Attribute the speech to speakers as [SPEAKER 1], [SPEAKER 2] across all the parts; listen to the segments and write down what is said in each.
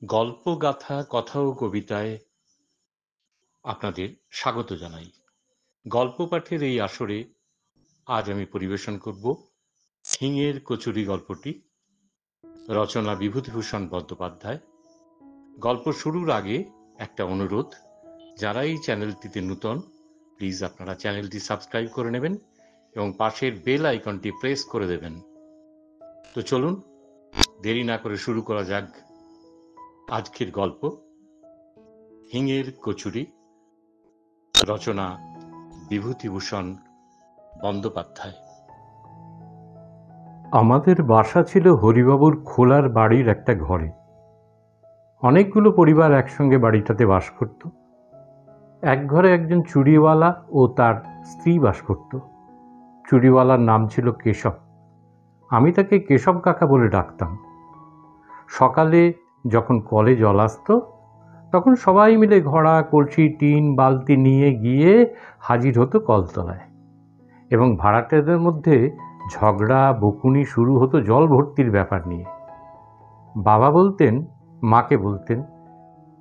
[SPEAKER 1] গল্প গাথা কথা ও কবিতায় আপনাদের স্বাগত জানাই। গল্প পাঠের এই আসরে আজ আমি পরিবেশন করব হিঙের কচুরি গল্পটি। রচনা বিভূতিভূষণ বন্দ্যোপাধ্যায়। গল্প শুরুর আগে একটা অনুরোধ, যারা এই চ্যানেলটিতে নূতন, প্লিজ আপনারা চ্যানেলটি সাবস্ক্রাইব করে নেবেন এবং পাশের বেল আইকনটি প্রেস করে দেবেন। তো চলুন দেরি না করে শুরু করা যাক আজকের গল্প হিঙের কচুরি। রচনা বিভূতিভূষণ বন্দ্যোপাধ্যায়।
[SPEAKER 2] আমাদের বাসা ছিল হরিবাবুর খোলার বাড়ির একটা ঘরে। অনেকগুলো পরিবার একসঙ্গে বাড়িটাতে বাস করত। এক ঘরে একজন চুড়িওয়ালা ও তার স্ত্রী বাস করত। চুড়িওয়ালার নাম ছিল কেশব। আমি তাকে কেশব কাকা বলে ডাকতাম। সকালে যখন কলে জল আসতো, তখন সবাই মিলে ঘড়া, কলসি, টিন, বালতি নিয়ে গিয়ে হাজির হতো কলতলায়, এবং ভাড়াটেদের মধ্যে ঝগড়া বকুনি শুরু হতো জল ভর্তির ব্যাপার নিয়ে। বাবা বলতেন, মাকে বলতেন,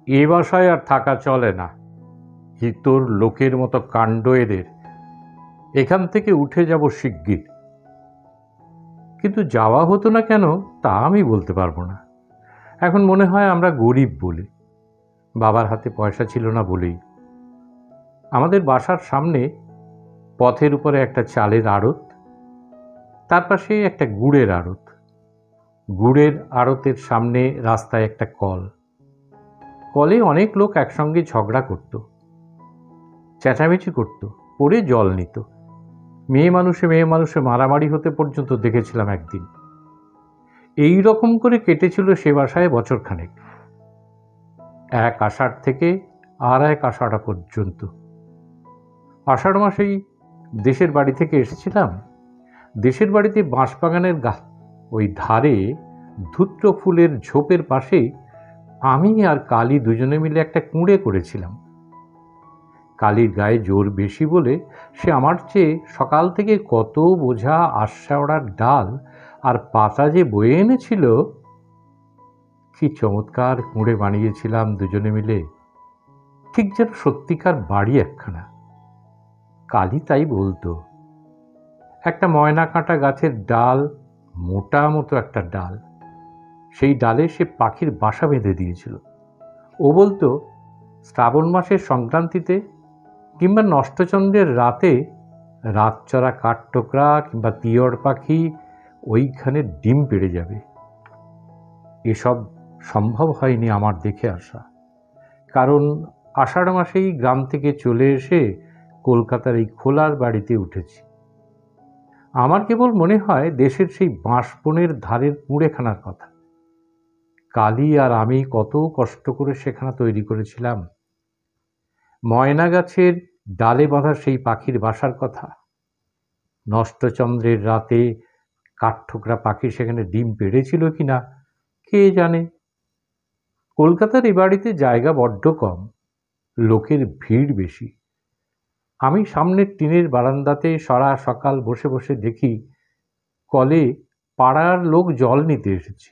[SPEAKER 2] এ বাসায় আর থাকা চলে না, হিতর লোকের মতো কাণ্ড এদের, এখান থেকে উঠে যাব শিগগির। কিন্তু যাওয়া হতো না কেন তা আমি বলতে পারবো না। এখন মনে হয় আমরা গরিব বলে, বাবার হাতে পয়সা ছিল না বলেই। আমাদের বাসার সামনে পথের উপরে একটা চালের আড়ত, তার পাশে একটা গুড়ের আড়ত। গুড়ের আড়তের সামনে রাস্তায় একটা কল। কলে অনেক লোক একসঙ্গে ঝগড়া করত, চেঁচামেচি করত, পরে জল নিত। মেয়ে মানুষে মারামারি হতে পর্যন্ত দেখেছিলাম একদিন। এই রকম করে কেটেছিল সে বাসায় বছরখানেক, এক আষাঢ় থেকে আর এক আষাঢ় পর্যন্ত। আষাঢ় মাসেই দেশের বাড়ি থেকে এসেছিলাম। দেশের বাড়িতে বাঁশবাগানের ওই ধারে ধূত্র ফুলের ঝোপের পাশেই আমি আর কালী দুজনে মিলে একটা কুঁড়ে করেছিলাম। কালীর গায়ে জোর বেশি বলে সে আমার চেয়ে সকাল থেকে কত বোঝা আশাওড়ার ডাল আর পাতা যে বয়ে এনেছিল। কি চমৎকার কুঁড়ে বানিয়েছিলাম দুজনে মিলে, ঠিক যেন সত্যিকার বাড়ি একখানা। কালী তাই বলতো। একটা ময়না কাঁটা গাছের ডাল, মোটা মতো একটা ডাল, সেই ডালে সে পাখির বাসা বেঁধে দিয়েছিল। ও বলতো, শ্রাবণ মাসের সংক্রান্তিতে কিংবা নষ্টচন্দ্রের রাতে রাতচরা কাঠঠোকরা কিংবা তিয়ড় পাখি ওইখানে ডিম পেড়ে যাবে। এসব সম্ভব হয়নি আমার দেখে আসা, কারণ আষাঢ় মাসেই গ্রাম থেকে চলে এসে কলকাতার এই খোলার বাড়িতে উঠেছি। আমার কেবল মনে হয় দেশের সেই বাঁশবনের ধারের কুঁড়েখানার কথা। কালী আর আমি কত কষ্ট করে সেখানা তৈরি করেছিলাম। ময়না গাছের ডালে বাঁধা সেই পাখির বাসার কথা। নষ্টচন্দ্রের রাতে কাঠঠোকরা পাখি সেখানে ডিম পেড়েছিল কিনা কে জানে। কলকাতার এ বাড়িতে জায়গা বড্ড কম, লোকের ভিড় বেশি। আমি সামনের টিনের বারান্দাতে সারা সকাল বসে বসে দেখি কলে পাড়ার লোক জল নিতে এসেছে।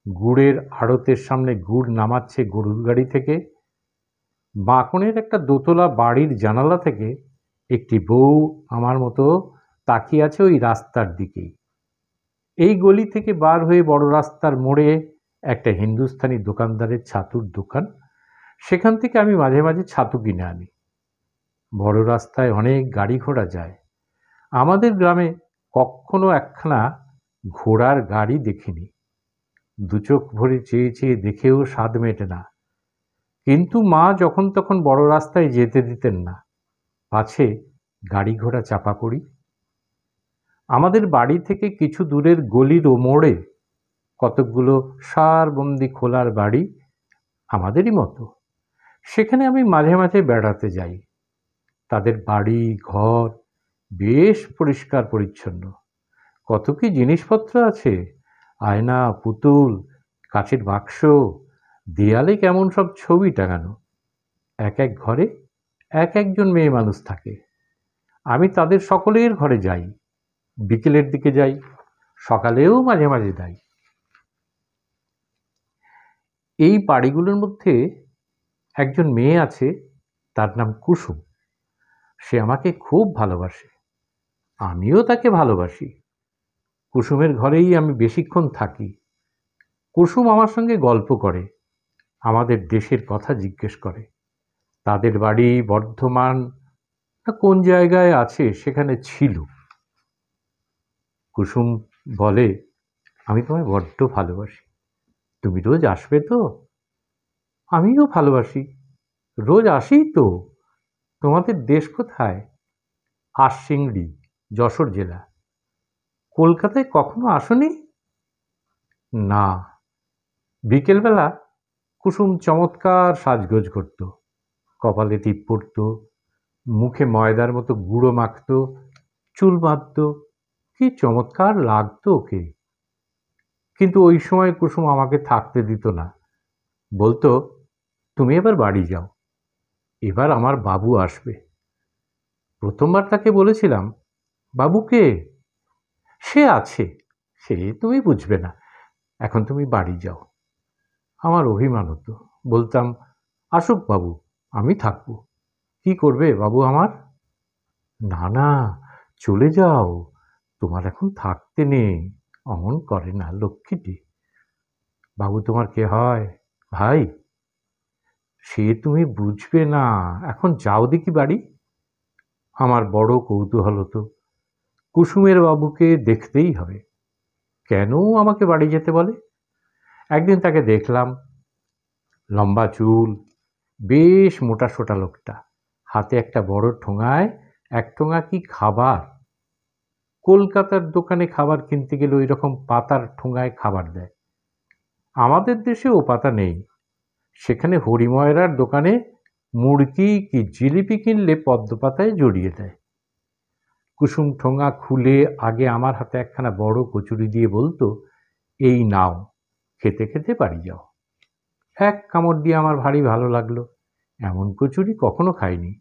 [SPEAKER 2] গুড়ের আড়তের সামনে গুড় নামাচ্ছে গরুর গাড়ি থেকে। বাঁকনের একটা দোতলা বাড়ির জানালা থেকে একটি বউ আমার মতো তাকিয়ে আছে ওই রাস্তার দিকেই। এই গলি থেকে বার হয়ে বড় রাস্তার মোড়ে একটা হিন্দুস্তানি দোকানদারের ছাতুর দোকান, সেখান থেকে আমি মাঝে মাঝে ছাতু কিনে আনি। বড় রাস্তায় অনেক গাড়ি ঘোড়া যায়। আমাদের গ্রামে কখনো একখানা ঘোড়ার গাড়ি দেখিনি। দুচোখ ভরে চেয়ে চেয়ে দেখেও স্বাদ মেটে না। কিন্তু মা যখন তখন বড় রাস্তায় যেতে দিতেন না, পাছে গাড়ি ঘোড়া চাপা পড়ি। আমাদের বাড়ি থেকে কিছু দূরের গলির ও মোড়ে কতকগুলো সারবন্দি খোলার বাড়ি, আমাদেরই মতো। সেখানে আমি মাঝে মাঝে বেড়াতে যাই। তাদের বাড়ি ঘর বেশ পরিষ্কার পরিচ্ছন্ন। কত কি জিনিসপত্র আছে, আয়না, পুতুল, কাচের বাক্স, দেয়ালে কেমন সব ছবি টাঙানো। এক এক ঘরে এক একজন মেয়ে মানুষ থাকে। আমি তাদের সকলের ঘরে যাই, বিকেলের দিকে যাই, সকালেও মাঝে মাঝে যাই। এই বাড়িগুলোর মধ্যে একজন মেয়ে আছে, তার নাম কুসুম। সে আমাকে খুব ভালোবাসে, আমিও তাকে ভালোবাসি। কুসুমের ঘরেই আমি বেশিক্ষণ থাকি। কুসুম আমার সঙ্গে গল্প করে, আমাদের দেশের কথা জিজ্ঞেস করে। তাদের বাড়ি বর্ধমান না কোন জায়গায় আছে, সেখানে ছিল। কুসুম বলে, আমি তোমায় বড্ড ভালোবাসি, তুমি রোজ আসবে তো? আমিও ভালোবাসি, রোজ আসি তো। তোমাদের দেশ কোথায়? আরসিংড়ি, যশোর জেলা। কলকাতায় কখনো আসনি? না। বিকেলবেলা কুসুম চমৎকার সাজগোজ করত, কপালে টিপ পরত, মুখে ময়দার মতো গুঁড়ো মাখত, চুল বাঁধত। কি চমৎকার লাগতো ওকে। কিন্তু ওই সময় কুসুম আমাকে থাকতে দিত না, বলতো, তুমি এবার বাড়ি যাও, এবার আমার বাবু আসবে। প্রথমবার তাকে বলেছিলাম, বাবুকে? সে আছে, সে তুমি বুঝবে না, এখন তুমি বাড়ি যাও। আমার অভিমান হতো, বলতাম, আসুক বাবু, আমি থাকবো। কি করবে বাবু আমার? না না, চলে যাও, তোমার এখন থাকতে নেই। অমন করে না লক্ষ্মীটি। বাবু তোমার কে হয়? ভাই? সে তুমি বুঝবে না, এখন যাও দেখি বাড়ি। আমার বড় কৌতূহল হতো, কুসুমের বাবুকে দেখতেই হবে। কেন আমাকে বাড়ি যেতে বলে? একদিন তাকে দেখলাম, লম্বা চুল, বেশ মোটাসোটা লোকটা, হাতে একটা বড় ঠোঙায় এক ঠোঙা কি খাবার। কলকাতার দোকানে খাবার কিনতে গেলে ওই রকম পাতার ঠোঙায় খাবার দেয়। আমাদের দেশে ও পাতা নেই। সেখানে হরিময়রার দোকানে মুড়কি কি জিলিপি কিনলে পদ্ম পাতায় জড়িয়ে দেয়। কুসুম ঠোঙা খুলে আগে আমার হাতে একখানা বড় কচুরি দিয়ে বলতো, এই নাও, খেতে খেতে বাড়ি যাও। এক কামড় দিয়ে আমার ভারী ভালো লাগলো। এমন কচুরি কখনো খাইনি।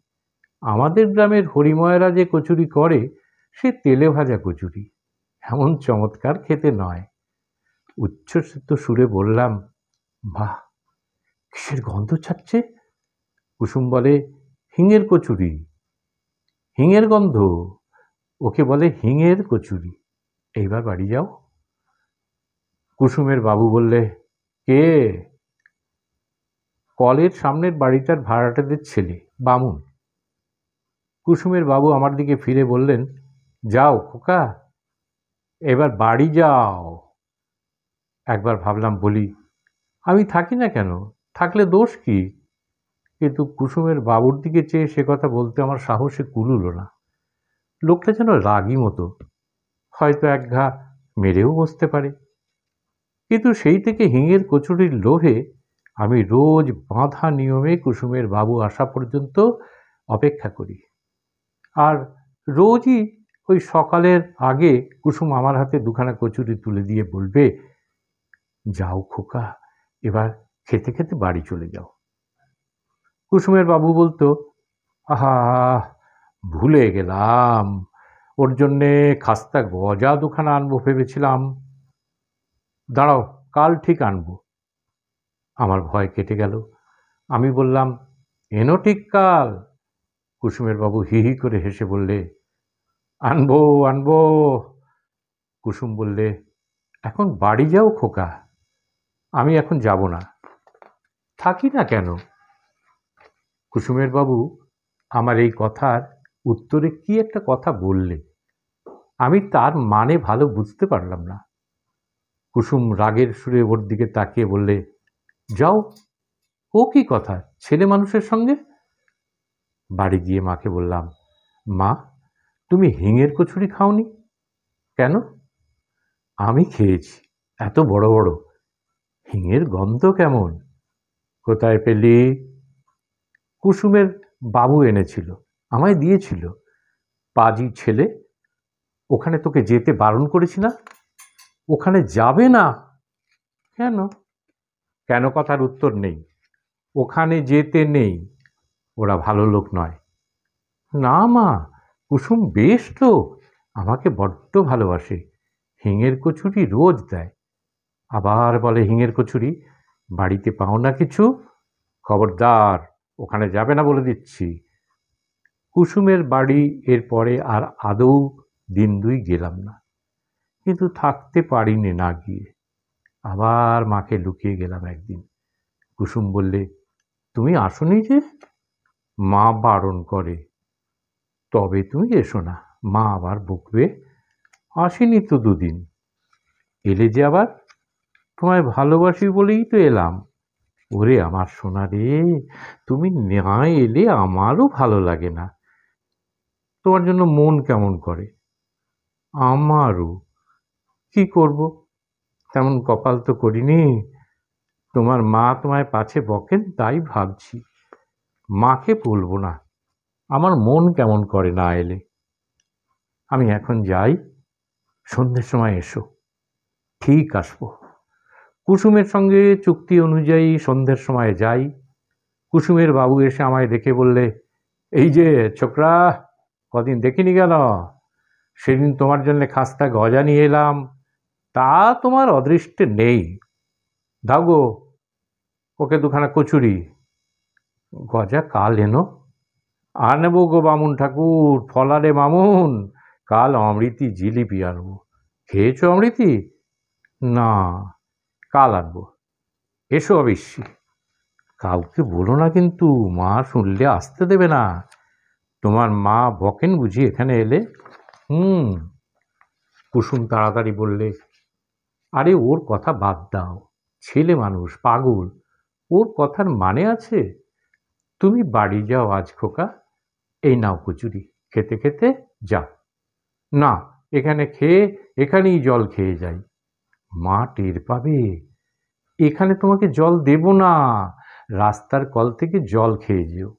[SPEAKER 2] আমাদের গ্রামের হরিময়রা যে কচুরি করে, সে তেলে ভাজা কচুরি, এমন চমৎকার খেতে নয়। উচ্ছ্বসিত সুরে বললাম, বাহ, কিসের গন্ধ ছাড়ছে? কুসুম বলে, হিঙের কচুরি। হিঙের গন্ধ? ওকে বলে হিঙের কচুরি। এইবার বাড়ি যাও। কুসুমের বাবু বললে, কে? কলের সামনের বাড়িটার ভাড়াটেদের ছেলে, বামুন। কুসুমের বাবু আমার দিকে ফিরে বললেন, যাও খোকা, এবার বাড়ি যাও। একবার ভাবলাম বলি, আমি থাকি না কেন, থাকলে দোষ কি? কিন্তু কুসুমের বাবুর দিকে চেয়ে সে কথা বলতে আমার সাহসে কুলুল না। লোকটা যেন রাগী মতো, হয়তো এক ঘা মেরেও বসতে পারে। কিন্তু সেই থেকে হিঙের কচুরির লোভে আমি রোজ বাঁধা নিয়মে কুসুমের বাবু আসা পর্যন্ত অপেক্ষা করি। আর রোজই ওই সকালের আগে কুসুম আমার হাতে দুখানা কচুরি তুলে দিয়ে বলবে, যাও খোকা, এবার খেতে খেতে বাড়ি চলে যাও। কুসুমের বাবু বলতো, আহা, ভুলে গেলাম, ওর জন্যে খাস্তা গজা দুখানা আনবো ভেবেছিলাম। দাঁড়াও, কাল ঠিক আনবো। আমার ভয় কেটে গেল। আমি বললাম, এনো ঠিক কাল? কুসুমের বাবু হি হি করে হেসে বললে, আনবো আনবো। কুসুম বললে, এখন বাড়ি যাও খোকা। আমি এখন যাব না। থাকি না কেন? কুসুমের বাবু আমার এই কথার উত্তরে কি একটা কথা বললে, আমি তার মানে ভালো বুঝতে পারলাম না। কুসুম রাগের সুরে ওর দিকে তাকিয়ে বললে, যাও। ও কি কথা, ছেলে মানুষের সঙ্গে? বাড়ি গিয়ে মাকে বললাম, মা, তুমি হিঙের কচুরি খাওনি কেন? আমি খেয়েছি, এত বড় বড়। হিঙের গন্ধ কেমন? কোথায় পেলি? কুসুমের বাবু এনেছিল, আমায় দিয়েছিল। পাজি ছেলে, ওখানে তোকে যেতে বারণ করেছি না? ওখানে যাবে না কেন? কেন কথার উত্তর নেই। ওখানে যেতে নেই, ওরা ভালো লোক নয়। না মা, কুসুম বেশ লোক, আমাকে বড্ড ভালোবাসে, হিঙের কচুরি রোজ দেয়। আবার বলে হিঙের কচুরি, বাড়িতে পাও না কিছু? খবরদার, ওখানে যাবে না বলে দিচ্ছি। কুসুমের বাড়ি এরপরে আর আদৌ দিন দুই গেলাম না, কিন্তু থাকতে পারিনি না গিয়ে। আবার মাকে লুকিয়ে গেলাম একদিন। কুসুম বললে, তুমি আসোনি যে? মা বারণ করে। তবে তুমি এসো না, মা আবার বকবে। আসিনি তো দুদিন, এলে যে আবার? তোমায় ভালোবাসি বলেই তো এলাম। ওরে আমার সোনা রে, তুমি না এলে আমারও ভালো লাগে না। তোমার জন্য মন কেমন করে। আমারও। কি করব, তেমন কপাল তো করিনি। তোমার মা তোমায় পাছে বকেন তাই ভাবছি। মাকে বলবো না, আমার মন কেমন করে না এলে। আমি এখন যাই, সন্ধ্যের সময় এসো। ঠিক আসবো। কুসুমের সঙ্গে চুক্তি অনুযায়ী সন্ধ্যের সময় যাই। কুসুমের বাবু এসে আমায় দেখে বললে, এই যে ছোকরা, কদিন দেখিনি কেন? সেদিন তোমার জন্য খাস্তা গজা নিয়ে এলাম, তা তোমার অদৃষ্টে নেই। দাও গো, ওকে দুখানা কচুরি। গজা কাল এনো। আর নেব গো বামুন ঠাকুর, ফলারে মামুন, কাল অমৃতি জিলিপি আনবো। খেয়েছো অমৃতি? না, কাল আনবো। এসো অবশ্যই। কাউকে বলো না কিন্তু, মা শুনলে আসতে দেবে না। তোমার মা বকেন বুঝি এখানে এলে? হুম। কুসুম তাড়াতাড়ি বললে, আরে ওর কথা বাদ দাও, ছেলে মানুষ, পাগল, ওর কথার মানে আছে? তুমি বাড়ি যাও আজ খোকা, এই নাও কচুরি, খেতে খেতে যাও। না, এখানে খেয়ে এখানেই জল খেয়ে যাই। মা টের পাবে। এখানে তোমাকে জল দেব না, রাস্তার কল থেকে জল খেয়ে যেও।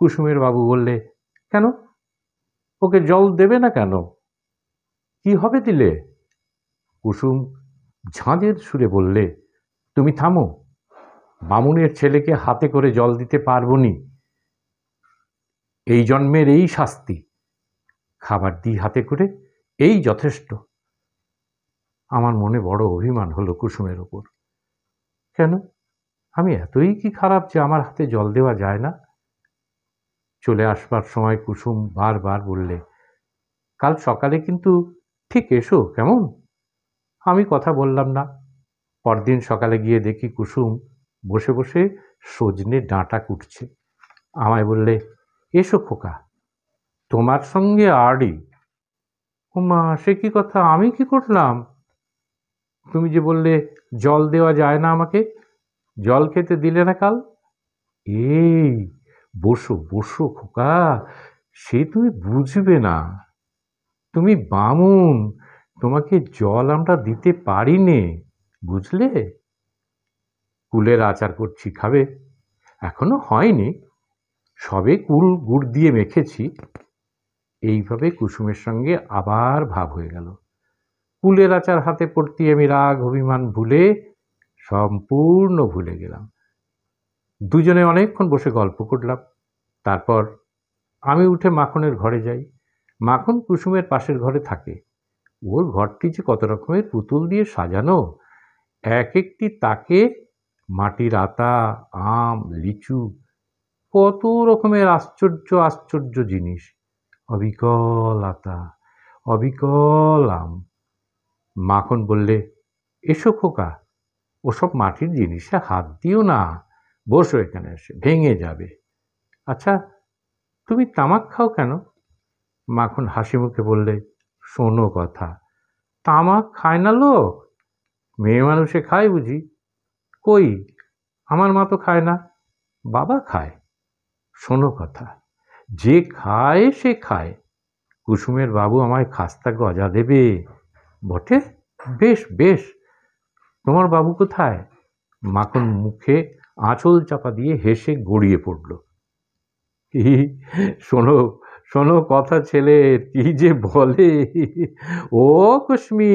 [SPEAKER 2] কুসুমের বাবু বললে, কেন, ওকে জল দেবে না কেন? কি হবে দিলে? কুসুম ঝাঁঝের সুরে বললে, তুমি থামো, বামুনের ছেলেকে হাতে করে জল দিতে পারবো নি। এই জন্মের এই শাস্তি, খাবার দিই হাতে করে, এই যথেষ্ট। আমার মনে বড় অভিমান হলো কুসুমের ওপর। কেন, আমি এতই কি খারাপ যে আমার হাতে জল দেওয়া যায় না? চলে আসবার সময় কুসুম বারবার বললে, কাল সকালে কিন্তু ঠিক এসো কেমন? আমি কথা বললাম না। পরদিন সকালে গিয়ে দেখি কুসুম বসে বসে সজনে ডাঁটা কুটছে। আমায় বললে, এসো খোকা, তোমার সঙ্গে আড়ি। ওমা, সে কি কথা, আমি কি করলাম? তুমি যে বললে জল দেওয়া যায় না আমাকে, জল খেতে দিলে না কাল। এই, বসো বসো খোকা, সে তুমি বুঝবে না। তুমি বামুন, তোমাকে জল আমরা দিতে পারি নে, বুঝলে? কুলের আচার করছি, খাবে? এখনো হয়নি, সবে কুল গুড় দিয়ে মেখেছি। এইভাবে কুসুমের সঙ্গে আবার ভাব হয়ে গেল। কুলের আচার হাতে পড়তে আমি রাগ অভিমান ভুলে সম্পূর্ণ ভুলে গেলাম। দুজনে অনেকক্ষণ বসে গল্প করলাম। তারপর আমি উঠে মাখনের ঘরে যাই। মাখন কুসুমের পাশের ঘরে থাকে। ওর ঘরটি যে কত রকমের পুতুল দিয়ে সাজানো, এক একটি তাকে মাটির আতা, আম, লিচু, কত রকমের আশ্চর্য আশ্চর্য জিনিস। অবিকল আতা, অবিকল আম। মাখন বললে, এসো খোকা, ওসব মাটির জিনিসে হাত দিও না, বসো এখানে এসে, ভেঙে যাবে। আচ্ছা, তুমি তামাক খাও কেন? মাখন হাসি মুখে বললে, শোনো কথা, তামাক খায় না লোক, মেয়ে মানুষে খায় বুঝি? কই, আমার মা তো খায় না, বাবা খায়। শোনো কথা, যে খায় সে খায়। কুসুমের বাবু আমায় খাস্তা গজা দেবে। বটে, বেশ বেশ। তোমার বাবু কোথায়? মাখন মুখে আঁচল চাপা দিয়ে হেসে গড়িয়ে পড়ল। শোনো শোনো কথা ছেলে, কি যে বলে। ও কুসমি,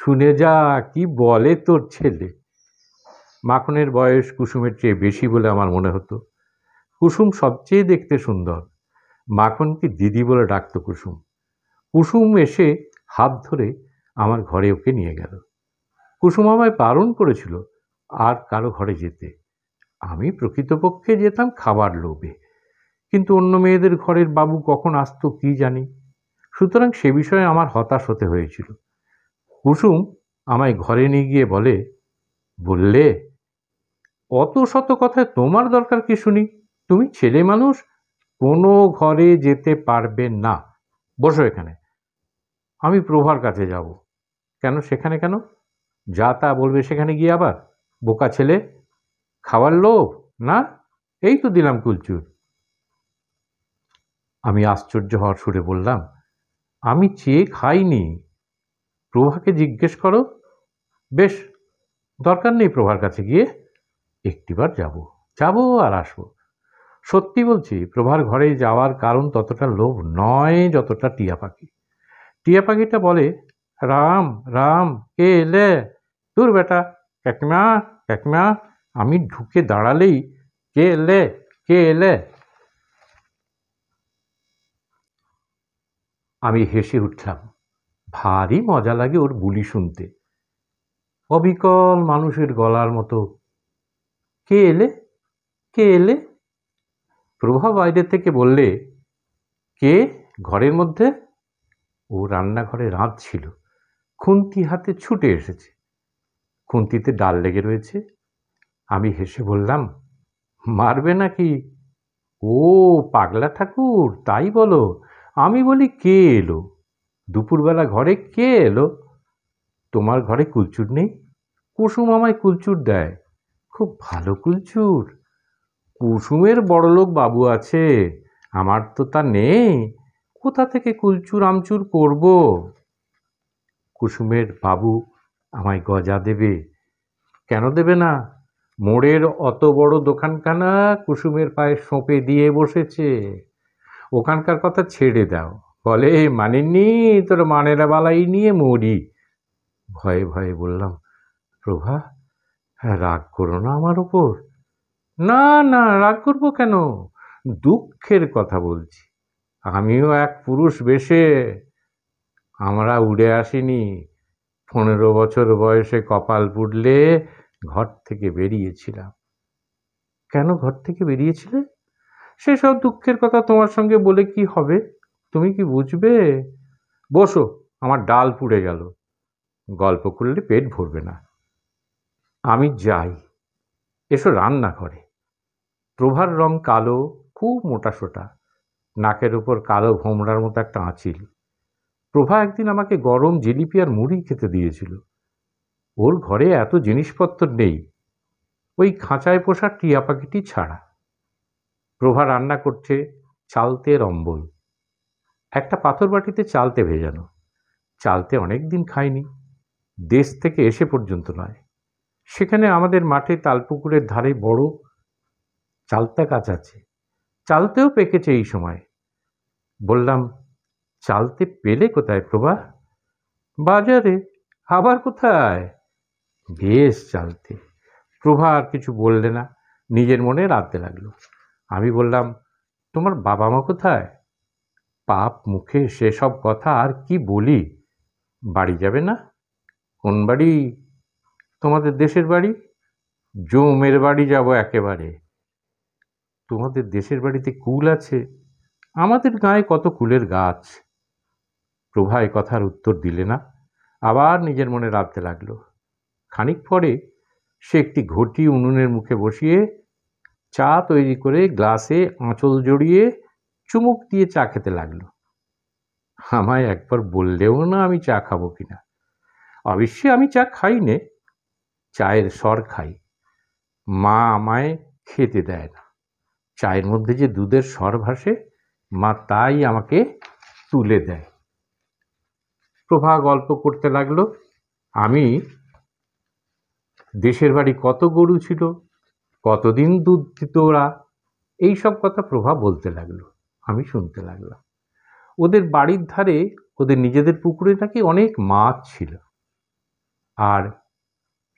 [SPEAKER 2] শুনে যা কি বলে তোর ছেলে। মাখনের বয়স কুসুমের চেয়ে বেশি বলে আমার মনে হতো। কুসুম সবচেয়ে দেখতে সুন্দর। মাখনকে দিদি বলে ডাকত কুসুম। কুসুম এসে হাত ধরে আমার ঘরে ওকে নিয়ে গেল। কুসুম আমায় বারণ করেছিল, আর কারো ঘরে যেতে। আমি প্রকৃতপক্ষে যেতাম খাবার লোভে, কিন্তু অন্য মেয়েদের ঘরের বাবু কখন আসতো কি জানি। সুতরাং সে বিষয়ে আমার হতাশ হতে হয়েছিল। কুসুম আমায় ঘরে নিয়ে গিয়ে বললে, অত শত কথায় তোমার দরকার কি শুনি? তুমি ছেলে মানুষ, কোনো ঘরে যেতে পারবে না। বসো এখানে, আমি প্রভার কাছে যাব। কেন সেখানে কেন? যা তা বলবে সেখানে গিয়ে আবার? বোকা ছেলে, খাওয়ার লোভ না? এই তো দিলাম কুলচুর। আমি আশ্চর্য হওয়ার সুরে বললাম, আমি চেয়ে খাইনি, প্রভাকে জিজ্ঞেস করো। বেশ, দরকার নেই প্রভার কাছে গিয়ে, একটিবার যাব, যাব আর আসবো। সত্যি বলছি, প্রভার ঘরে যাওয়ার কারণ ততটা লোভ নয় যতটা টিয়া পাখি। টিয়া পাখিটা বলে, রাম রাম, কে এলে? দূর বেটা, কাকিমা কাকিমা। আমি ঢুকে দাঁড়ালেই, কে এলে, কে এলে? আমি হেসে উঠলাম। ভারী মজা লাগে ওর বুলি শুনতে, অবিকল মানুষের গলার মতো। কে এলে, কে এলে? প্রভা বাইরে থেকে বললে, কে ঘরের মধ্যে? ও রান্নাঘরে রাঁধছিল, খুন্তি হাতে ছুটে এসেছে। খুন্তিতে ডাল লেগে রয়েছে। আমি হেসে বললাম, মারবে নাকি? ও পাগলা ঠাকুর, তাই বলো? আমি বলি, কে এলো? দুপুরবেলা ঘরে কে এলো? তোমার ঘরে কুলচুর নেই? কুসুম আমায় কুলচুর দেয়, খুব ভালো কুলচুর। কুসুমের বড়লোক বাবু আছে, আমার তো তা নেই। কোথা থেকে কুলচুর আমচুর করব? কুসুমের বাবু আমায় গজা দেবে। কেন দেবে না? মোড়ের অত বড় দোকানখানা কুসুমের পায়ে সঁপে দিয়ে বসেছে। ওখানকার কথা ছেড়ে দাও, বলে মানেননি তোর মানেরা বালাই নিয়ে মরি। ভয়ে ভয়ে বললাম, প্রভা, রাগ করো না আমার ওপর। না না, রাগ করবো কেন? দুঃখের কথা বলছি। আমিও এক পুরুষ বেশে, আমরা উড়ে আসিনি। 15 বছর বয়সে কপাল পুড়লে ঘর থেকে বেরিয়েছিলাম। কেন ঘর থেকে বেরিয়েছিলে? সেসব দুঃখের কথা তোমার সঙ্গে বলে কি হবে? তুমি কি বুঝবে? বসো, আমার ডাল পুড়ে গেল, গল্প করলে পেট ভরবে না। আমি যাই, এসো রান্না করে। প্রভার রং কালো, খুব মোটাসোটা, নাকের উপর কালো ভোমরার মতো একটা আঁচিল। প্রভা একদিন আমাকে গরম জিলিপি আর মুড়ি খেতে দিয়েছিল। ওর ঘরে এত জিনিসপত্র নেই, ওই খাঁচায় পোষা টিয়া পাখিটি ছাড়া। প্রভা রান্না করছে চালতের অম্বল, একটা পাথর বাটিতে চালতে ভেজানো। চালতে অনেক দিন খাইনি, দেশ থেকে এসে পর্যন্ত নয়। সেখানে আমাদের মাঠে তালপুকুরের ধারে বড় চালতা গাছ আছে, চালতেও পেকেছে এই সময়। বললাম, চালতে পেলে কোথায় প্রভা? বাজারে। আবার কোথায়? বেশ চালতে। প্রভা আর কিছু বললে না, নিজের মনে রাঁধতে লাগলো। আমি বললাম, তোমার বাবা মা কোথায়? পাপ মুখে সেসব কথা আর কি বলি। বাড়ি যাবে না? কোন বাড়ি? তোমাদের দেশের বাড়ি। জমের বাড়ি যাব একেবারে। তোমাদের দেশের বাড়িতে কুল আছে? আমাদের গায়ে কত কুলের গাছ। প্রভা এ কথার উত্তর দিলে না, আবার নিজের মনে রাঁধতে লাগলো। খানিক পরে সে একটি ঘটি উনুনের মুখে বসিয়ে চা তৈরি করে গ্লাসে আঁচল জড়িয়ে চুমুক দিয়ে চা খেতে লাগলো। আমায় একবার বললেও না আমি চা খাবো কিনা। অবশ্যই আমি চা খাই নে, চায়ের সর খাই। মা আমায় খেতে দেয় না। চায়ের মধ্যে যে দুধের সর ভাসে, মা তাই আমাকে তুলে দেয়। প্রভা গল্প করতে লাগলো। আমি দেশের বাড়ি কত গরু ছিল, কতদিন দুধ দিত ওরা, এইসব কথা প্রভা বলতে লাগলো। আমি শুনতে লাগলাম। ওদের বাড়ির ধারে ওদের নিজেদের পুকুরে নাকি অনেক মাছ ছিল, আর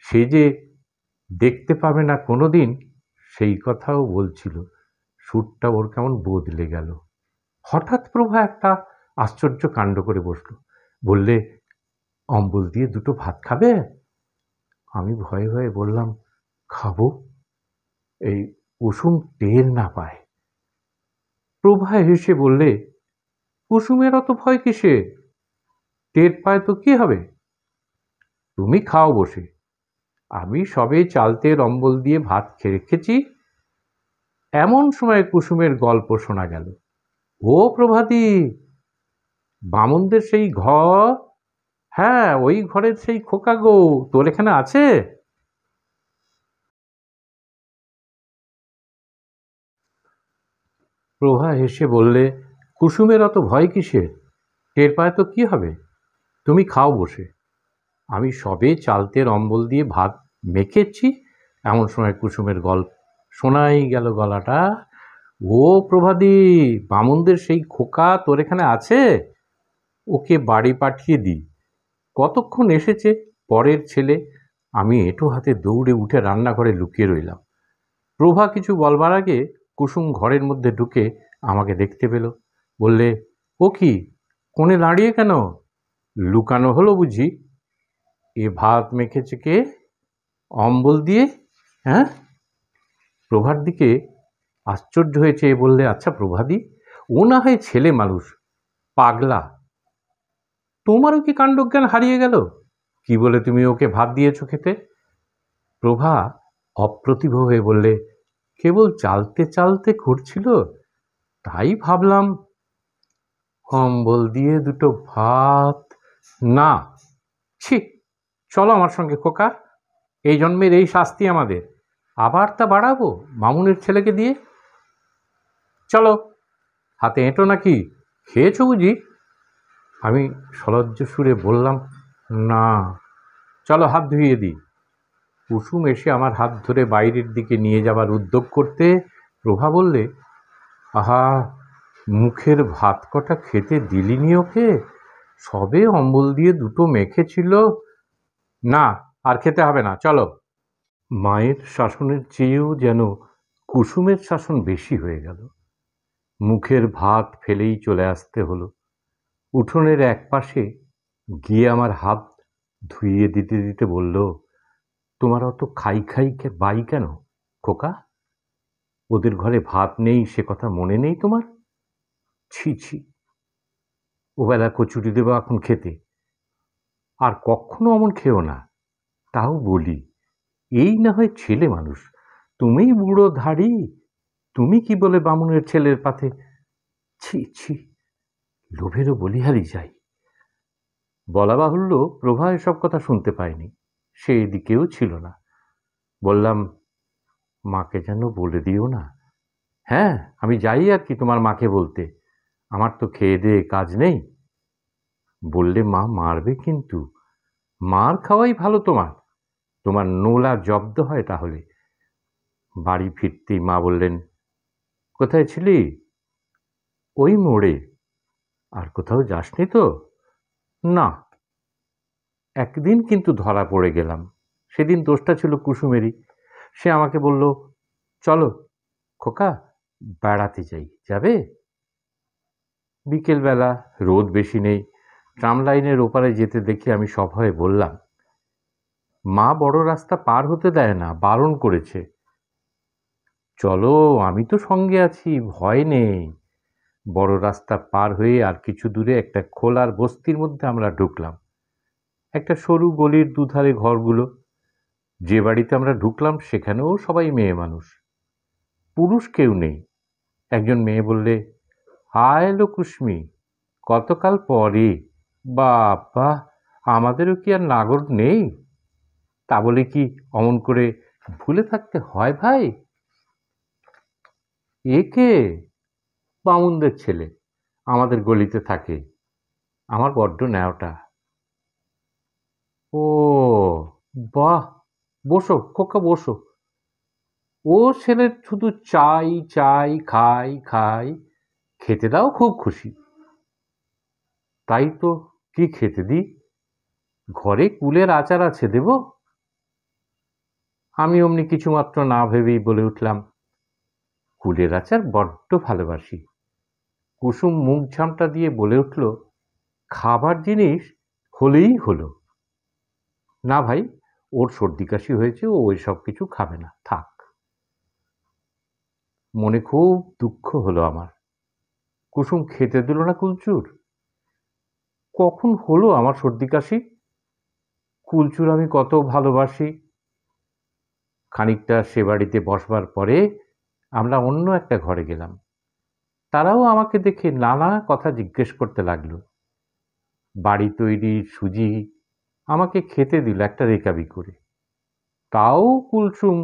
[SPEAKER 2] সে যে দেখতে পাবে না কোনোদিন, সেই কথাও বলছিল। সুরটা ওর কেমন বদলে গেল। হঠাৎ প্রভা একটা আশ্চর্য কাণ্ড করে বসলো। বললে, অম্বল দিয়ে দুটো ভাত খাবে? আমি ভয়ে ভয়ে বললাম, খাবো, এই কুসুম টের না পায়। প্রভা হেসে বললে, কুসুমের অত ভয় কিসে? টের পায় তো কি হবে? তুমি খাও বসে, আমি সবে চালতের অম্বল দিয়ে ভাত খেয়ে রেখেছি। এমন সময় কুসুমের গল্প শোনা গেল। ও প্রভাতী, বামুনদের সেই ঘর, হ্যাঁ ওই ঘরের সেই খোকা গো, তোর এখানে আছে? প্রভা হেসে বললে, কুসুমের অত ভয় কিসের? টের পায় তো কি হবে? তুমি খাও বসে, আমি সবে চালতের অম্বল দিয়ে ভাত মেখেছি। এমন সময় কুসুমের গল্প শোনাই গেল গলাটা। ও প্রভাতী, বামুনদের সেই খোকা তোর এখানে আছে? ওকে বাড়ি পাঠিয়ে দিই। কতক্ষণ এসেছে পরের ছেলে। আমি এঁটো হাতে দৌড়ে উঠে রান্নাঘরে লুকিয়ে রইলাম। প্রভা কিছু বলবার আগে কুসুম ঘরের মধ্যে ঢুকে আমাকে দেখতে পেল। বললে, ও কি, কোণে দাঁড়িয়ে কেন? লুকানো হলো বুঝি? এ ভাত মেখেছে কে? অম্বল দিয়ে, হ্যাঁ? প্রভার দিকে আশ্চর্য হয়েছে বললে, আচ্ছা প্রভাদি, ও না হয় ছেলে মানুষ, পাগলা, তোমারও কি কাণ্ডজ্ঞান হারিয়ে গেল? কি বলে তুমি ওকে ভাত দিয়েছ খেতে? প্রভা অপ্রতিভ হয়ে বললে, কেবল চালতে চালতে করছিল, তাই ভাবলাম। অম্বল দিয়ে দুটো ভাত? না, ছি, চলো আমার সঙ্গে খোকা, এই জন্মের এই শাস্তি আমাদের, আবার তা বাড়াবো মামুনের ছেলেকে দিয়ে। চলো, হাতে এঁটো নাকি, খেয়েছো বুঝি? আমি সলজ্জ সুরে বললাম, না। চলো হাত ধুইয়ে দিই। কুসুম এসে আমার হাত ধরে বাইরের দিকে নিয়ে যাবার উদ্যোগ করতে প্রভা বললে, আহা, মুখের ভাত কটা খেতে দিলিনি ওকে? সবে অম্বল দিয়ে দুটো মেখেছিল। না, আর খেতে হবে না, চলো। মায়ের শাসনের চেয়েও যেন কুসুমের শাসন বেশি হয়ে গেল। মুখের ভাত ফেলেই চলে আসতে হলো। উঠোনের এক পাশে গিয়ে আমার হাত ধুইয়ে দিতে দিতে বলল, তোমার অত খাই খাই বাই কেন খোকা? ওদের ঘরে ভাত নেই সে কথা মনে নেই তোমার? ছি ছি, ওবেলা কচুরি দেবো এখন খেতে, আর কখনো অমন খেও না। তাও বলি, এই না হয় ছেলে মানুষ, তুমিই বুড়ো ধাড়ি, তুমি কি বলে বামুনের ছেলের পাতে? ছি ছি, লোভেরও বলিহারি যাই। বলা বাহুল্য, প্রভা এসব কথা শুনতে পায়নি, সে এদিকেও ছিল না। বললাম, মাকে যেন বলে দিও না। হ্যাঁ, আমি যাই আর কি তোমার মাকে বলতে, আমার তো খেয়ে দেয়ে কাজ নেই। বললে মা মারবে কিন্তু, মার খাওয়াই ভালো তোমার, তোমার নোলা জব্দ হয় তাহলে। বাড়ি ফিরতেই মা বললেন, কোথায় ছিলি? ওই মোড়ে। আর কোথাও যাসনি তো? না। একদিন কিন্তু ধরা পড়ে গেলাম, সেদিন দোষটা ছিল কুসুমেরই। সে আমাকে বলল, চলো খোকা, বেড়াতে যাই, যাবে? বিকেলবেলা, রোদ বেশি নেই, ট্রাম লাইনের ওপারে যেতে দেখে আমি সভয়ে বললাম, মা বড় রাস্তা পার হতে দেয় না, বারণ করেছে। চলো, আমি তো সঙ্গে আছি, ভয় নেই। বড় রাস্তা পার হয়ে আর কিছু দূরে একটা খোলার বস্তির মধ্যে আমরা ঢুকলাম। একটা সরু গলির দুধারে ঘরগুলো। যে বাড়িতে আমরা ঢুকলাম সেখানেও সবাই মেয়ে মানুষ, পুরুষ কেউ নেই। একজন মেয়ে বললে, হায় লো কুসমি, কতকাল পরে, বাবা, আমাদেরও কি আর নাগর নেই? তা বলে কি অমন করে ভুলে থাকতে হয় ভাই? এ কে? বামুনদের ছেলে, আমাদের গলিতে থাকে, আমার বড্ড ন্যাওটা। ও বাহ, বসো খোকা বসো। ও ছেলের শুধু চাই চাই, খাই খাই, খেতে দাও খুব খুশি। তাই তো, কি খেতে দিই? ঘরে কুলের আচার আছে, দেব? আমি অমনি কিছুমাত্র না ভেবেই বলে উঠলাম, কুলের আচার বড্ড ভালোবাসি। কুসুম মুখ ঝামটা দিয়ে বলে উঠল, খাবার জিনিস হলেই হলো। না ভাই, ওর সর্দি কাশি হয়েছে, ও ওইসব কিছু খাবে না, থাক। মনে খুব দুঃখ হলো আমার। কুসুম খেতে দিল না কুলচুর। কখন হলো আমার সর্দি কাশি? কুলচুর আমি কত ভালোবাসি। খানিকটা সে বাড়িতে বসবার পরে আমরা অন্য একটা ঘরে গেলাম। তারাও আমাকে দেখে নানা কথা জিজ্ঞেস করতে লাগলো। বাড়ি তৈরির সুজি আমাকে খেতে দিল একটা রেকাবি করে। তাও কুলসুম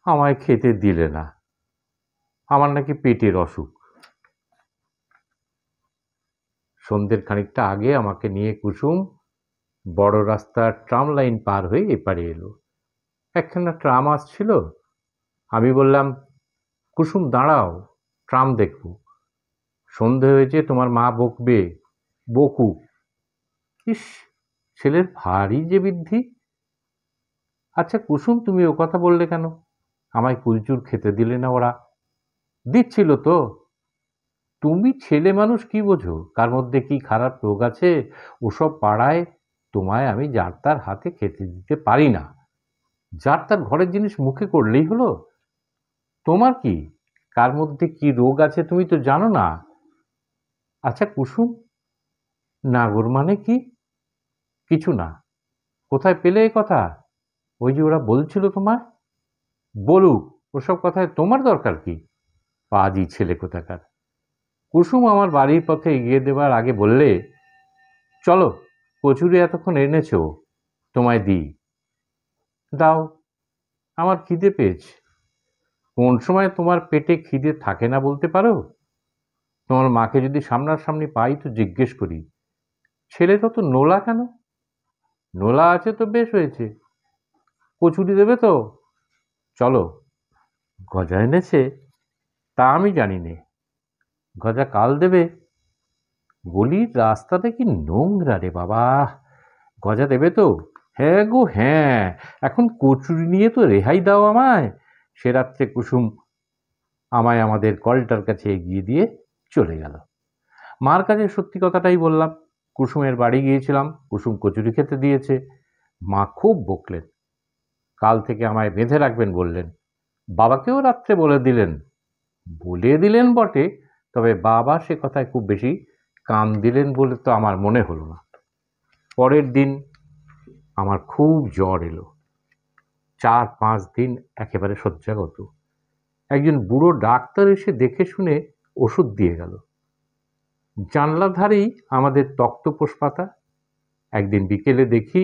[SPEAKER 2] আমায় খেতে দিলে না। আমার নাকি পেটের অসুখ। সন্ধ্যের খানিকটা আগে আমাকে নিয়ে কুসুম বড় রাস্তার ট্রাম লাইন পার হয়ে এপারে এলো। একখানা ট্রাম আসছিল। আমি বললাম, কুসুম দাঁড়াও, ট্রাম দেখব। সন্ধে হয়েছে, তোমার মা বকবে। বকুক। ইস, ছেলের ভারী যে বৃদ্ধি। আচ্ছা কুসুম, তুমি ও কথা বললে কেন? আমায় কুলচুর খেতে দিলে না ওরা? দিচ্ছিল তো। তুমি ছেলে মানুষ, কি বোঝো কার মধ্যে কি খারাপ রোগ আছে? ওসব পাড়ায় তোমায় আমি যার তার হাতে খেতে দিতে পারি না। যার তার ঘরের জিনিস মুখে করলেই হলো। তোমার কি, কার মধ্যে কি রোগ আছে তুমি তো জানো না। আচ্ছা কুসুম, নাগর মানে কি? কিছু না। কোথায় পেলে এ কথা? ওই যে ওরা বলছিল তোমায়। বলুক, ওসব কথায় তোমার দরকার কি? পাজি ছেলে কোথাকার। কুসুম আমার বাড়ির পথে এগিয়ে দেবার আগে বললে, চলো, কচুরি এতক্ষণ এনেছো, তোমায় দিই। দাও, আমার খিদে পেয়েছে। কোন সময় তোমার পেটে খিদে থাকে না বলতে পারো? তোমার মাকে যদি সামনাসামনি পাই তো জিজ্ঞেস করি, ছেলেটা তো নোলা কেন? নোলা আছে তো বেশ হয়েছে। কচুরি দেবে তো? চলো। গজা এনেছে? তা আমি জানি নে। গজা কাল দেবে? গলির রাস্তাটা কি নোংরা রে বাবা। গজা দেবে তো? হ্যাঁ গো হ্যাঁ, এখন কচুরি নিয়ে তো রেহাই দাও আমায়। সে রাত্রে কুসুম আমায় আমাদের কলটার কাছে এগিয়ে দিয়ে চলে গেল। মার কাছে সত্যি কথাটাই বললাম। কুসুমের বাড়ি গিয়েছিলাম, কুসুম কচুরি খেতে দিয়েছে। মা খুব বকলেন। কাল থেকে আমায় বেঁধে রাখবেন বললেন। বাবাকেও রাত্রে বলে দিলেন। বলে দিলেন বটে, তবে বাবা সে কথায় খুব বেশি কান দিলেন বলে তো আমার মনে হলো না। পরের দিন আমার খুব জ্বর এলো। 4-5 দিন একেবারে শয্যাগত। একজন বুড়ো ডাক্তার এসে দেখে শুনে ওষুধ দিয়ে গেল। জানলার ধারেই আমাদের তক্তপোষ পাতা। একদিন বিকেলে দেখি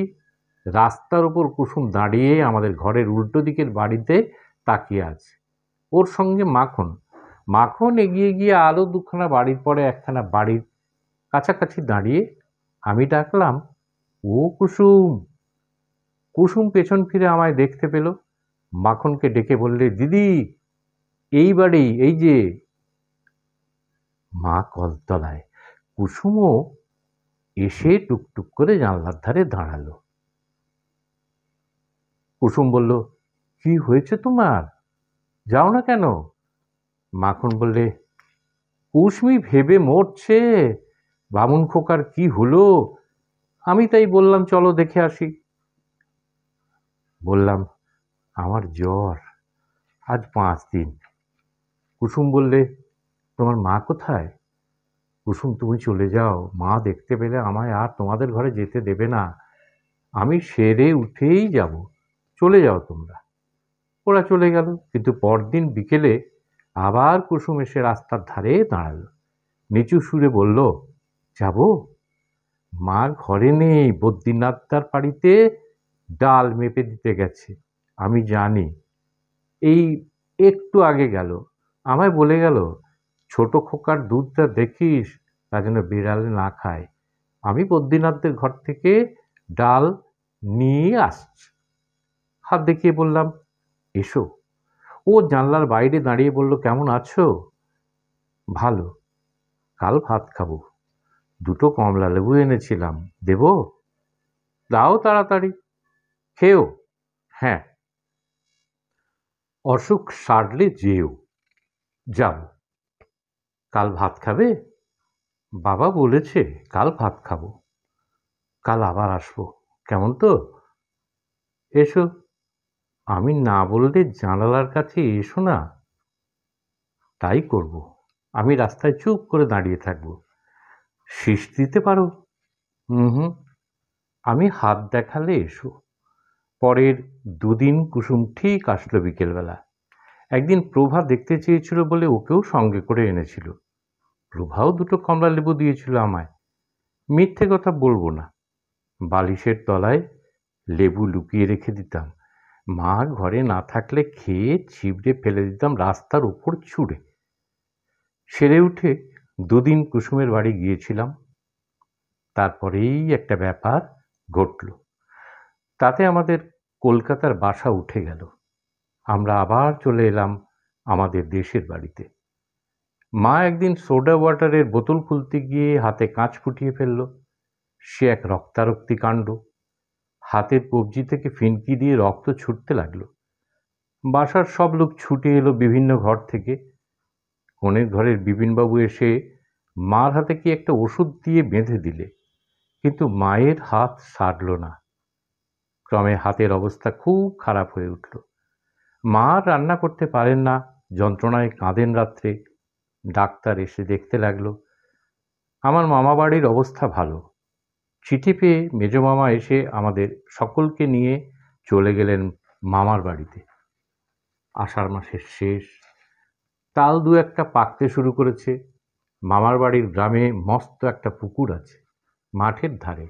[SPEAKER 2] রাস্তার ওপর কুসুম দাঁড়িয়ে আমাদের ঘরের উল্টো দিকের বাড়িতে তাকিয়ে আছে। ওর সঙ্গে মাখন। মাখন এগিয়ে গিয়ে আলো দুখানা বাড়ির পরে একখানা বাড়ির কাছাকাছি দাঁড়িয়ে। আমি ডাকলাম, ও কুসুম। কুসুম পেছন ফিরে আমায় দেখতে পেল। মাখনকে ডেকে বললে, দিদি, এই বাড়ি, এই যে। মা কলতলায়। কুসুমও এসে টুকটুক করে জানলার ধারে দাঁড়ালো। কুসুম বলল, কি হয়েছে তোমার? যাও না কেন? মাখন বললে, কুসমি ভেবে মরছে, বামুন খোকার কি হলো। আমি তাই বললাম, চলো দেখে আসি। বললাম, আমার জ্বর, আজ 5 দিন। কুসুম বললে, তোমার মা কোথায়? কুসুম, তুমি চলে যাও, মা দেখতে পেলে আমায় আর তোমাদের ঘরে যেতে দেবে না। আমি সেরে উঠেই যাব, চলে যাও তোমরা। ওরা চলে গেল। কিন্তু পরদিন বিকেলে আবার কুসুম এসে রাস্তার ধারে দাঁড়ালো। নিচু সুরে বলল, যাব? মা ঘরে নেই, বদ্রীনাথদার বাড়িতে ডাল মেপে দিতে গেছে। আমি জানি। এই একটু আগে গেল। আমায় বলে গেল, ছোট খোকার দুধটা দেখিস, তা যেন বিড়ালে না খায়। আমি বদ্রীনাথদের ঘর থেকে ডাল নিয়ে আসছি। হাত দেখিয়ে বললাম, এসো। ও জানলার বাইরে দাঁড়িয়ে বলল, কেমন আছো? ভালো। কাল ভাত খাবো। 2টো কমলা লেবু এনেছিলাম, দেব? দাও তাড়াতাড়ি, খেও। হ্যাঁ, অসুখ সারলে যেও। যাও। কাল ভাত খাবে? বাবা বলেছে কাল ভাত খাবো। কাল আবার আসবো, কেমন তো? এসো। আমি না বললে জানালার কাছে এসো না। তাই করব। আমি রাস্তায় চুপ করে দাঁড়িয়ে থাকব। শিস দিতে পারো? হুম। আমি হাত দেখালে এসো। পরের দুদিন কুসুম ঠিক আসলো বিকেলবেলা। একদিন প্রভা দেখতে চেয়েছিল বলে ওকেও সঙ্গে করে এনেছিল। প্রভাও দুটো কমলা লেবু দিয়েছিল আমায়। মিথ্যে কথা বলবো না, বালিশের তলায় লেবু লুকিয়ে রেখে দিতাম। মা ঘরে না থাকলে খেয়ে ছিবড়ে ফেলে দিতাম রাস্তার উপর ছুঁড়ে। সেরে উঠে দুদিন কুসুমের বাড়ি গিয়েছিলাম। তারপরেই একটা ব্যাপার ঘটল। তাতে আমাদের কলকাতার বাসা উঠে গেল। আমরা আবার চলে এলাম আমাদের দেশের বাড়িতে। মা একদিন সোডা ওয়াটারের বোতল খুলতে গিয়ে হাতে কাঁচ ফুটিয়ে ফেলল। সে এক রক্তারক্তি কাণ্ড। হাতের কবজি থেকে ফিনকি দিয়ে রক্ত ছুটতে লাগলো। বাসার সব লোক ছুটে এলো বিভিন্ন ঘর থেকে। কোণের ঘরের বিপিনবাবু এসে মার হাতে কি একটা ওষুধ দিয়ে বেঁধে দিলে, কিন্তু মায়ের হাত সারল না। ক্রমে হাতের অবস্থা খুব খারাপ হয়ে উঠল। মা রান্না করতে পারেন না, যন্ত্রণায় কাঁদেন রাত্রে। ডাক্তার এসে দেখতে লাগলো। আমার মামা বাড়ির অবস্থা ভালো। চিঠি পেয়ে মেজমামা এসে আমাদের সকলকে নিয়ে চলে গেলেন মামার বাড়িতে। আষাঢ় মাসের শেষ। তাল দু একটা পাকতে শুরু করেছে। মামার বাড়ির গ্রামে মস্ত একটা পুকুর আছে, মাঠের ধারে।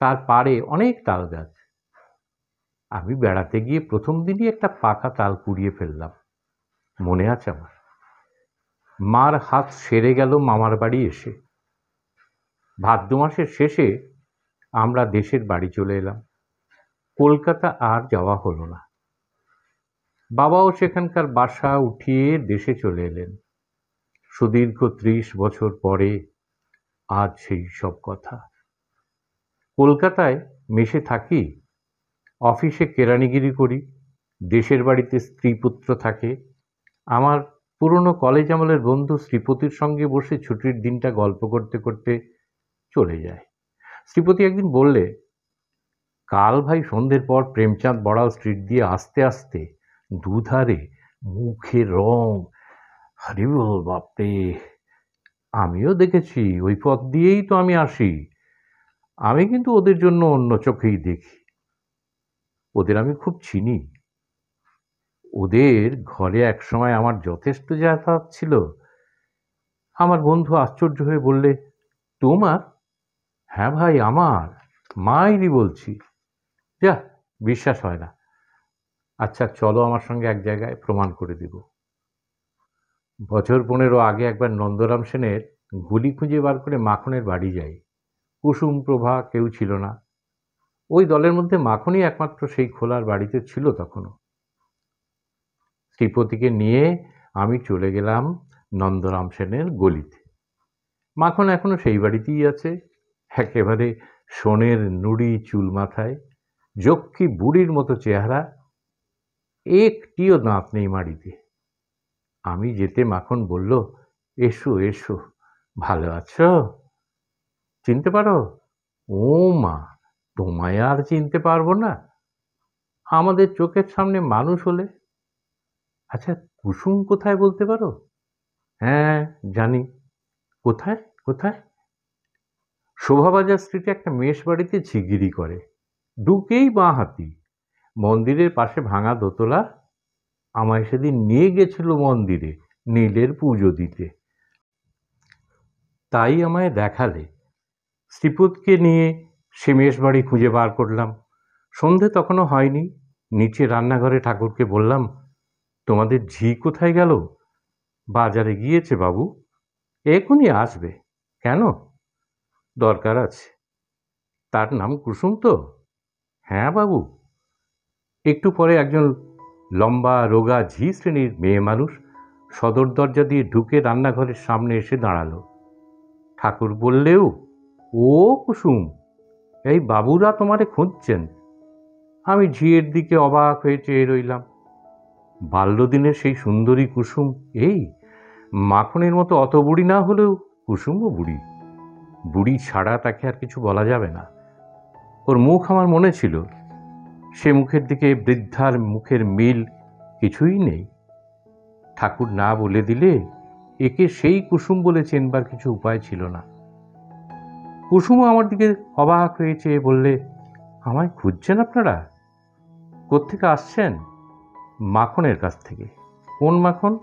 [SPEAKER 2] তার পাড়ে অনেক তাল গাছ। আমি বেড়াতে গিয়ে প্রথম দিনই একটা পাকা তাল কুড়িয়ে ফেললাম, মনে আছে আমার। মার হাত সেরে গেল মামার বাড়ি এসে। ভাদ্র মাসের শেষে আমরা দেশের বাড়ি চলে এলাম। কলকাতা আর যাওয়া হলো না। বাবাও সেখানকার বাসা উঠিয়ে দেশে চলে এলেন। সুদীর্ঘ 30 বছর পরে আজ সেই সব কথা। কলকাতায় মেসে থাকি, অফিসে কেরানিগিরি করি, দেশের বাড়িতে স্ত্রী পুত্র থাকে। আমার পুরনো কলেজ আমলের বন্ধু শ্রীপতির সঙ্গে বসে ছুটির দিনটা গল্প করতে করতে চলে যায়। শ্রীপতি একদিন বললে, কাল ভাই সন্ধ্যের পর প্রেমচাঁদ বড়াল স্ট্রিট দিয়ে আসতে আসতে দুধারে মুখের রং, হরি বল বাপরে। আমিও দেখেছি, ওই পথ দিয়েই তো আমি আসি। আমি কিন্তু ওদের জন্য অন্য চোখেই দেখি। ওদের আমি খুব চিনি। ওদের ঘরে একসময় আমার যথেষ্ট যাতায়াত ছিল। আমার বন্ধু আশ্চর্য হয়ে বললে, তোমার? হ্যাঁ ভাই, আমার মাইরি বলছি। যা, বিশ্বাস হয় না। আচ্ছা চলো আমার সঙ্গে এক জায়গায়, প্রমাণ করে দেব। বছর 15 আগে একবার নন্দরাম সেনের গুলি খুঁজে বার করে মাখনের বাড়ি যাই। কুসুম প্রভা কেউ ছিল না। ওই দলের মধ্যে মাখনই একমাত্র সেই খোলার বাড়িতে ছিল তখনও। শ্রীপতিকে নিয়ে আমি চলে গেলাম নন্দরাম সেনের গলিতে। মাখন এখনো সেই বাড়িতেই আছে, একেবারে সোনের নুড়ি চুল মাথায়, যক্ষী বুড়ির মতো চেহারা, একটিও দাঁত নেই মাড়িতে। আমি যেতে মাখন বলল, এসো এসো, ভালো আছো? চিনতে পারো? ও মা, তোমায় আর চিনতে পারবো না? আমাদের চোখের সামনে মানুষ হলে। আচ্ছা, কুসুম কোথায় বলতে পারো? হ্যাঁ জানি। কোথায় কোথায়? শোভাবাজার স্ট্রিটে একটা মেষ বাড়িতে ঝিগিরি করে, ঢুকেই বাঁ হাতি, মন্দিরের পাশে ভাঙা দোতলা। আমায় সেদিন নিয়ে গেছিল মন্দিরে নীলের পুজো দিতে, তাই আমায় দেখালে। শ্রীপদকে নিয়ে সে মেষ বাড়ি খুঁজে বার করলাম। সন্ধে তখনও হয়নি। নিচে রান্নাঘরে ঠাকুরকে বললাম, তোমাদের ঝি কোথায় গেল? বাজারে গিয়েছে বাবু, এখনই আসবে। কেন? দরকার আছে। তার নাম কুসুম তো? হ্যাঁ বাবু। একটু পরে একজন লম্বা রোগা ঝি শ্রেণীর মেয়ে মানুষ সদর দরজা দিয়ে ঢুকে রান্নাঘরের সামনে এসে দাঁড়ালো। ঠাকুর বললেও, ও কুসুম, এই বাবুরা তোমারে খুঁজছেন। আমি ঝিয়ের দিকে অবাক হয়ে চেয়ে রইলাম। বাল্যদিনের সেই সুন্দরী কুসুম এই, মাখনের মতো অত বুড়ি না হলেও কুসুমও বুড়ি। বুড়ি ছাড়া তাকে আর কিছু বলা যাবে না। ওর মুখ আমার মনে ছিল। সে মুখের দিকে বৃদ্ধার মুখের মিল কিছুই নেই। ঠাকুর না বলে দিলে একে সেই কুসুম বলে চেনবার কিছু উপায় ছিল না। কুসুমও আমার দিকে অবাক হয়ে চেয়ে বললে, আমায় খুঁজছেন আপনারা? কোত্থেকে আসছেন? মাখনের কাছ থেকে। কোন মাখন?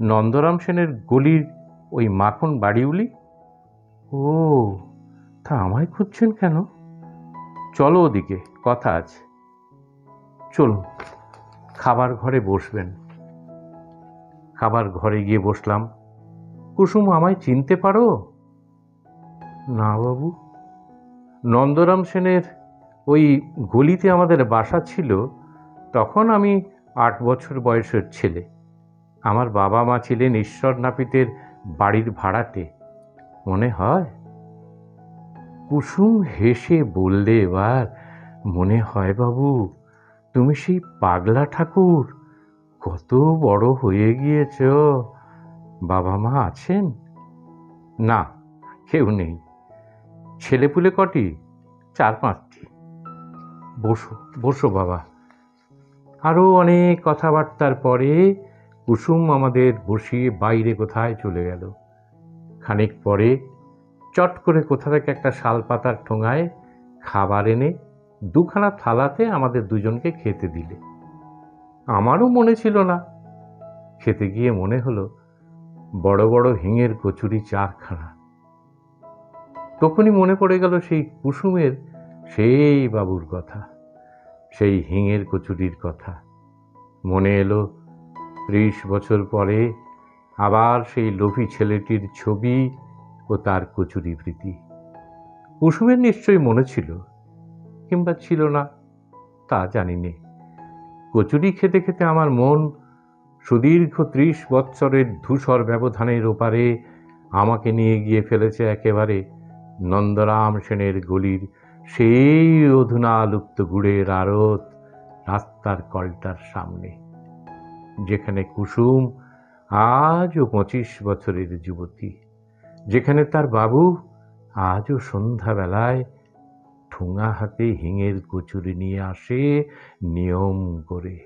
[SPEAKER 2] নন্দরাম সেনের গলির ওই মাখন বাড়িউলি। ও, তা আমায় খুঁজছেন কেন? চলো ওদিকে, কথা আছে। চলুন, খাবার ঘরে বসবেন। খাবার ঘরে গিয়ে বসলাম। কুসুম, আমায় চিনতে পারো? না বাবু। নন্দরাম সেনের ওই গলিতে আমাদের বাসা ছিল। তখন আমি 8 বছর বয়সের ছেলে। আমার বাবা মা ছিলেন ঈশ্বর নাপিতের বাড়ির ভাড়াটে। মনে হয়? কুসুম হেসে বললে এবার, মনে হয় বাবু, তুমি সেই পাগলা ঠাকুর। কত বড় হয়ে গিয়েছ। বাবা মা আছেন? না, কেউ নেই। ছেলেপুলে কটি? 4-5টি। বসো বসো বাবা। আরও অনেক কথাবার্তার পরে কুসুম আমাদের বসিয়ে বাইরে কোথায় চলে গেল। খানিক পরে চট করে কোথা থেকে একটা শালপাতার ঠোঙায় খাবার এনে 2খানা থালাতে আমাদের দুজনকে খেতে দিলে। আমারও মনে ছিল না। খেতে গিয়ে মনে হলো বড় বড় হিঙের কচুরি 4খানা। তখনই মনে পড়ে গেল সেই কুসুমের সেই বাবুর কথা, সেই হিঙের কচুরির কথা। মনে এলো 30 বছর পরে আবার সেই লোভী ছেলেটির ছবি ও তার কচুরি প্রীতি। কুসুমের নিশ্চয়ই মনে ছিল, কিংবা ছিল না, তা জানি নে। কচুরি খেতে খেতে আমার মন সুদীর্ঘ 30 বৎসরের ধূসর ব্যবধানের ওপারে আমাকে নিয়ে গিয়ে ফেলেছে একেবারে নন্দরাম সেনের গলির সেই অধুনালুপ্ত গুড়ের আড়ত রাস্তার কলটার সামনে, যেখানে কুসুম আজও 25 বছরের যুবতী, যেখানে তার বাবু আজও সন্ধ্যাবেলায় ঠোঙা হাতে হিঙের কচুরি নিয়ে আসে নিয়ম করে।